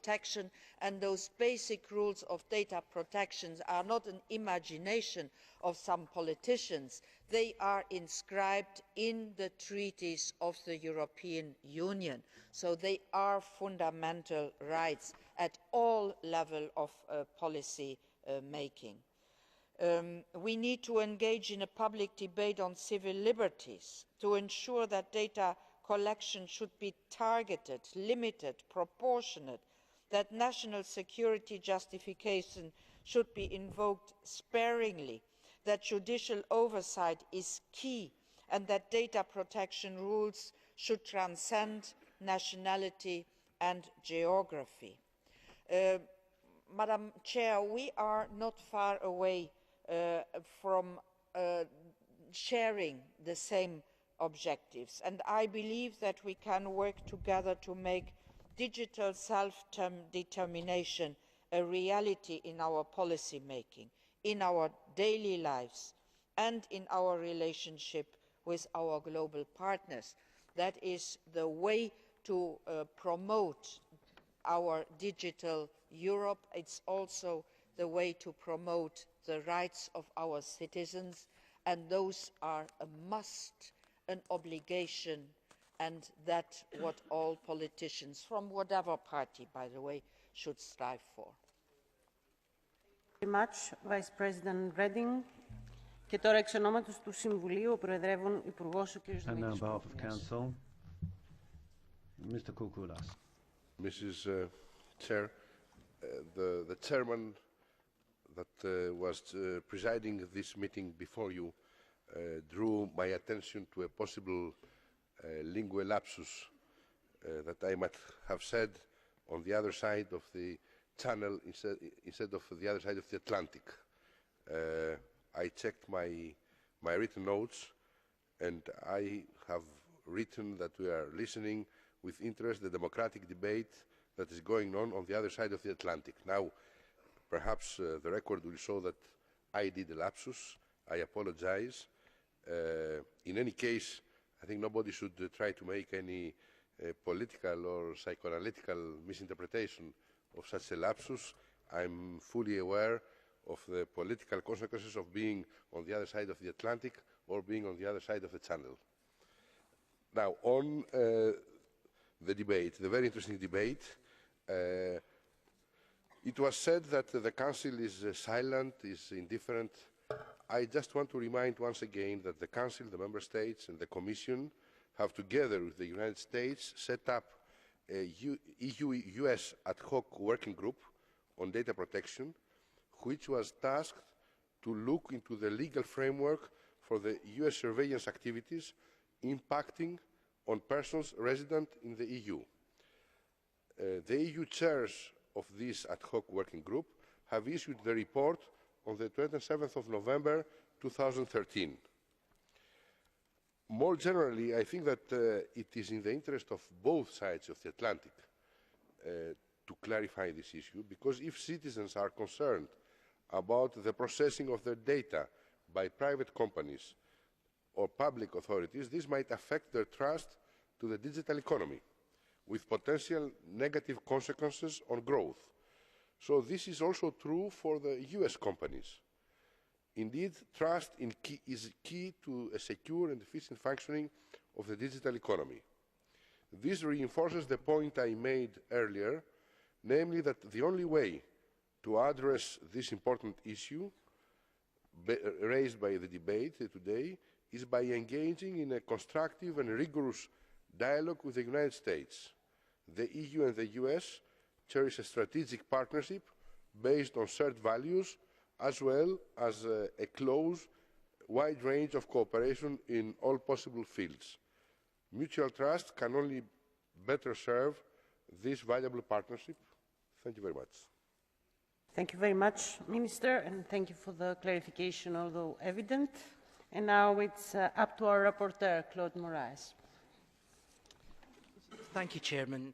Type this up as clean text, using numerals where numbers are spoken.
protection, and those basic rules of data protection are not an imagination of some politicians. They are inscribed in the treaties of the European Union, so they are fundamental rights at all levels of policy making. We need to engage in a public debate on civil liberties to ensure that data collection should be targeted, limited, proportionate, that national security justification should be invoked sparingly, that judicial oversight is key, and that data protection rules should transcend nationality and geography. Madam President, we are not far away from sharing the same objectives, and I believe that we can work together to make digital self-determination a reality in our policy making, in our daily lives and in our relationship with our global partners. That is the way to promote our digital Europe. It is also the way to promote the rights of our citizens, and those are a must, an obligation, and that is what all politicians from whatever party, by the way, should strive for. Thank you very much, Vice President Reding. Και τώρα εξ ονόματος του Συμβουλίου, ο Προεδρεύων Υπουργός, ο κ. Δημήτρης Kourkoulas. Mr. Kourkoulas. Mrs. Chair, the chairman that was presiding this meeting before you drew my attention to a possible lingual lapsus that I might have said on the other side of the channel instead of the other side of the Atlantic. I checked my written notes, and I have written that we are listening with interest the democratic debate that is going on the other side of the Atlantic. Now, perhaps the record will show that I did a lapsus. I apologize. In any case, I think nobody should try to make any political or psychoanalytical misinterpretation of such a lapsus. I'm fully aware of the political consequences of being on the other side of the Atlantic or being on the other side of the Channel. Now, on the debate, the very interesting debate, it was said that the Council is silent, is indifferent. I just want to remind once again that the Council, the Member States and the Commission have, together with the United States, set up a EU-US ad hoc working group on data protection, which was tasked to look into the legal framework for the US surveillance activities impacting on persons resident in the EU. The EU chairs of this ad hoc working group have issued the report on the 27th of November 2013. More generally, I think that it is in the interest of both sides of the Atlantic to clarify this issue, because if citizens are concerned about the processing of their data by private companies or public authorities, this might affect their trust to the digital economy, with potential negative consequences on growth. So this is also true for the US companies. Indeed, trust is key to a secure and efficient functioning of the digital economy. This reinforces the point I made earlier, namely that the only way to address this important issue raised by the debate today is by engaging in a constructive and rigorous dialogue with the United States. The EU and the US cherish a strategic partnership based on shared values, as well as a close, wide range of cooperation in all possible fields. Mutual trust can only better serve this valuable partnership. Thank you very much. Thank you very much, Minister, and thank you for the clarification, although evident. And now it's up to our rapporteur, Claude Moraes. Thank you, Chairman.